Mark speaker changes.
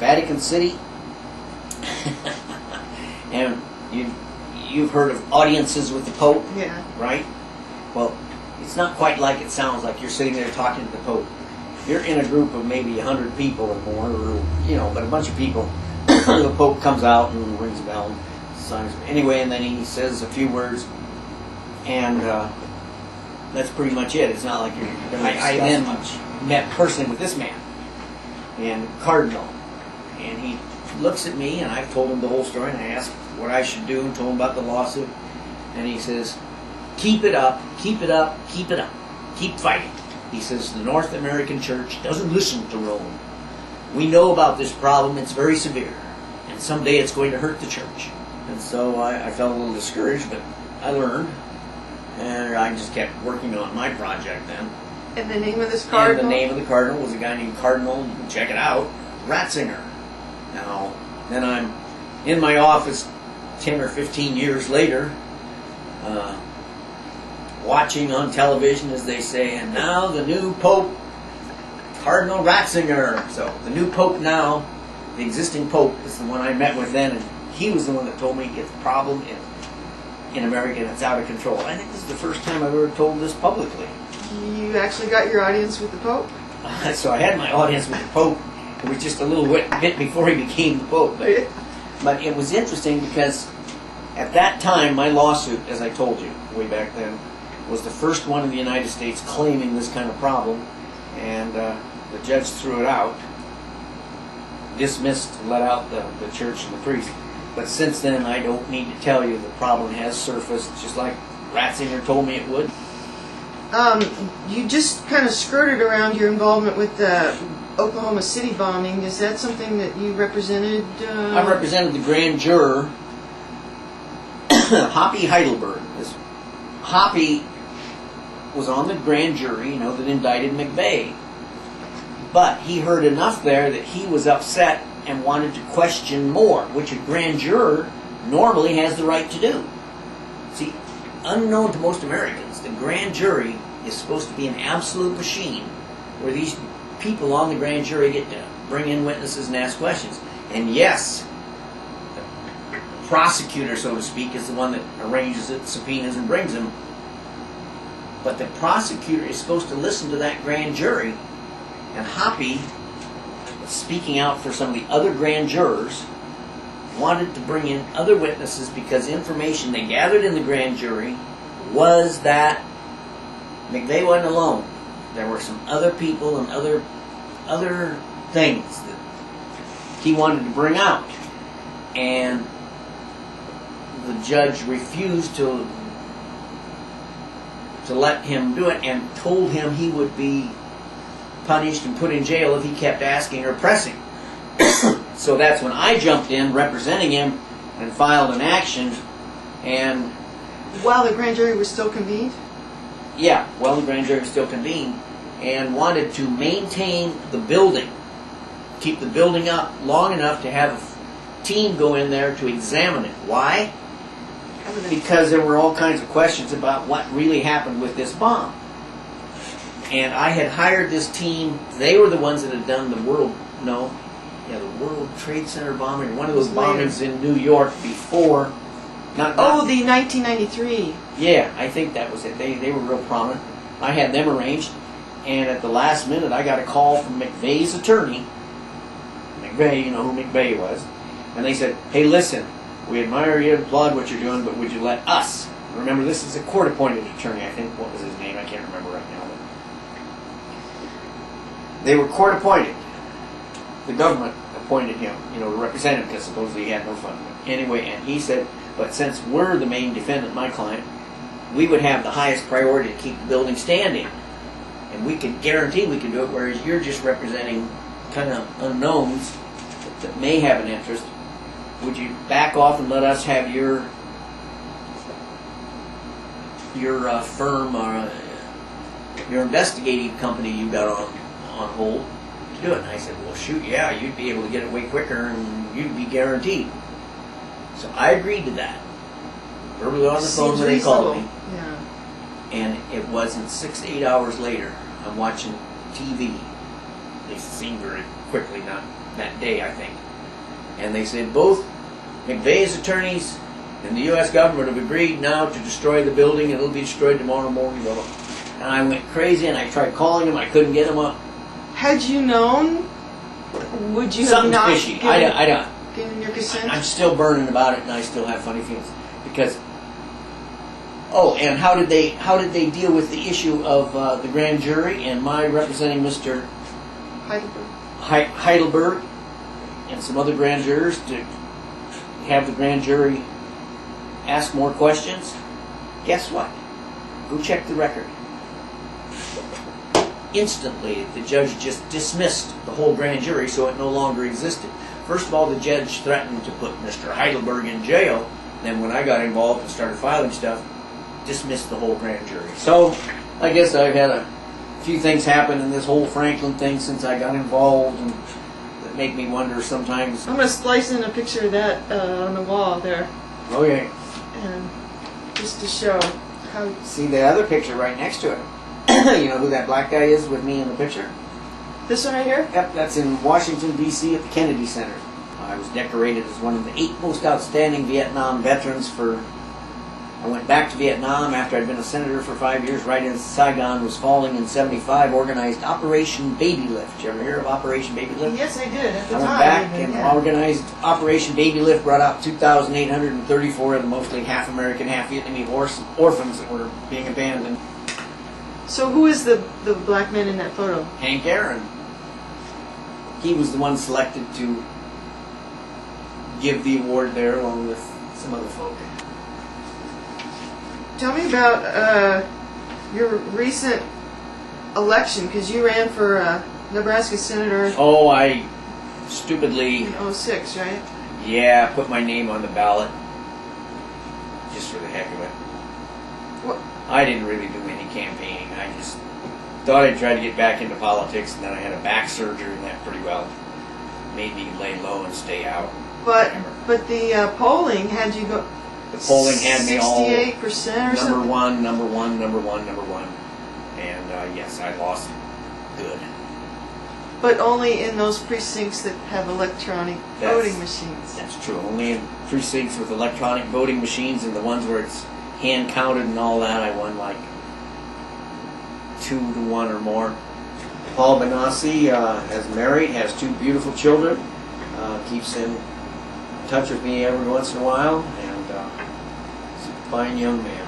Speaker 1: Vatican City. And you've heard of audiences with the Pope,
Speaker 2: Yeah.
Speaker 1: right? Well, it's not quite like it sounds like you're sitting there talking to the Pope. You're in a group of maybe 100 people or more, or, but a bunch of people. The Pope comes out and rings a bell and signs. Anyway, and then he says a few words, and that's pretty much it. It's not like you're going to
Speaker 3: I then
Speaker 1: much. Met personally with this man, and Cardinal, and he looks at me, and I've told him the whole story, and I asked what I should do, and told him about the lawsuit, and he says, keep it up, keep it up, keep it up, keep fighting. He says, the North American Church doesn't listen to Rome. We know about this problem, it's very severe, and someday it's going to hurt the church. And so I felt a little discouraged, but I learned, and I just kept working on my project then.
Speaker 2: And the name of this cardinal?
Speaker 1: And the name of the cardinal was a guy named Cardinal, you can check it out, Ratzinger. Now, then I'm in my office 10 or 15 years later, watching on television, as they say, and now the new Pope, Cardinal Ratzinger. So the new Pope now, the existing Pope, is the one I met with then, and he was the one that told me it's a problem in America and it's out of control. I think this is the first time I've ever told this publicly.
Speaker 2: You actually got your audience with the Pope?
Speaker 1: So I had my audience with the Pope. It was just a little bit before he became the Pope. But it was interesting because at that time, my lawsuit, as I told you way back then, was the first one in the United States claiming this kind of problem. And the judge threw it out, dismissed, let out the church and the priest. But since then, I don't need to tell you the problem has surfaced, just like Ratzinger told me it would.
Speaker 2: You just kind of skirted around your involvement with the Oklahoma City bombing. Is that something that you represented?
Speaker 1: I represented the grand juror, Hoppy Heidelberg. Hoppy was on the grand jury, that indicted McVeigh. But he heard enough there that he was upset and wanted to question more, which a grand juror normally has the right to do. See, unknown to most Americans, the grand jury is supposed to be an absolute machine where these people on the grand jury get to bring in witnesses and ask questions. And yes, the prosecutor, so to speak, is the one that arranges it, subpoenas, and brings them. But the prosecutor is supposed to listen to that grand jury. And Hoppy, speaking out for some of the other grand jurors, wanted to bring in other witnesses because information they gathered in the grand jury was that McVeigh wasn't alone. There were some other people and other things that he wanted to bring out. And the judge refused to let him do it and told him he would be punished and put in jail if he kept asking or pressing. So that's when I jumped in representing him and filed an action. And
Speaker 2: while the grand jury was still convened?
Speaker 1: Yeah, well, the grand jury was still convened and wanted to maintain the building, keep the building up long enough to have a team go in there to examine it. Why? Because there were all kinds of questions about what really happened with this bomb. And I had hired this team. They were the ones that had done the World Trade Center bombing, one of those bombings in New York before.
Speaker 2: The 1993.
Speaker 1: Yeah, I think that was it. They were real prominent. I had them arranged, and at the last minute I got a call from McVeigh's attorney. McVeigh, you know who McVeigh was. And they said, hey, listen, we admire you, applaud what you're doing, but would you let us? Remember, this is a court-appointed attorney, I think. What was his name? I can't remember right now. But they were court-appointed. The government appointed him, to represent him, because supposedly he had no fun. Anyway, and he said, but since we're the main defendant, my client, we would have the highest priority to keep the building standing. And we can guarantee we can do it, whereas you're just representing kind of unknowns that may have an interest. Would you back off and let us have your firm or your investigating company you got on hold to do it? And I said, well, shoot, yeah, you'd be able to get it way quicker and you'd be guaranteed. So I agreed to that. Verbally on the phone when they called me.
Speaker 2: Yeah.
Speaker 1: And it wasn't 6 to 8 hours later, I'm watching TV, At least it seemed very quickly, not that day, I think. And they said both McVeigh's attorneys and the U.S. government have agreed now to destroy the building, and it'll be destroyed tomorrow morning. And I went crazy, and I tried calling him. I couldn't get him up.
Speaker 2: Had you known, would you have
Speaker 1: Something's
Speaker 2: not
Speaker 1: fishy. I don't.
Speaker 2: given your consent?
Speaker 1: I'm still burning about it, and I still have funny feelings because. Oh, and how did they deal with the issue of the grand jury and my representing Mr. Heidelberg and some other grand jurors to have the grand jury ask more questions? Guess what? Go check the record. Instantly, the judge just dismissed the whole grand jury, so it no longer existed. First of all, the judge threatened to put Mr. Heidelberg in jail. Then when I got involved and started filing stuff, dismissed the whole grand jury. So I guess I've had a few things happen in this whole Franklin thing since I got involved, and that make me wonder sometimes.
Speaker 2: I'm going to splice in a picture of that on the wall there.
Speaker 1: Okay.
Speaker 2: And just to show how...
Speaker 1: See the other picture right next to it. You know who that black guy is with me in the picture?
Speaker 2: This one right here?
Speaker 1: Yep, that's in Washington, D.C. at the Kennedy Center. I was decorated as one of the 8 most outstanding Vietnam veterans for... I went back to Vietnam after I'd been a senator for 5 years, right as Saigon was falling in '75, organized Operation Baby Lift. Did you ever hear of Operation Baby Lift?
Speaker 2: Yes, I did at the
Speaker 1: I
Speaker 2: time.
Speaker 1: went back
Speaker 2: even,
Speaker 1: and organized Operation Baby Lift, brought out 2,834 of the mostly half American, half Vietnamese orphans that were being abandoned.
Speaker 2: So who is the black man in that photo?
Speaker 1: Hank Aaron. He was the one selected to give the award there along with some other folk.
Speaker 2: Tell me about your recent election, because you ran for Nebraska Senator
Speaker 1: Oh, I stupidly,
Speaker 2: in '06, right?
Speaker 1: yeah, put my name on the ballot just for the heck of it.
Speaker 2: What?
Speaker 1: I didn't really do any campaigning. I just thought I'd try to get back into politics, and then I had a back surgery, and that pretty well made me lay low and stay out.
Speaker 2: But the polling had you go.
Speaker 1: The polling had me all
Speaker 2: 68% or something.
Speaker 1: number one, and yes, I lost good.
Speaker 2: But only in those precincts that have electronic voting machines.
Speaker 1: That's true. Only in precincts with electronic voting machines, and the ones where it's hand counted and all that, I won like 2-1 or more. Paul Bonacci is married, has 2 beautiful children, keeps in touch with me every once in a while, and he's a fine young man.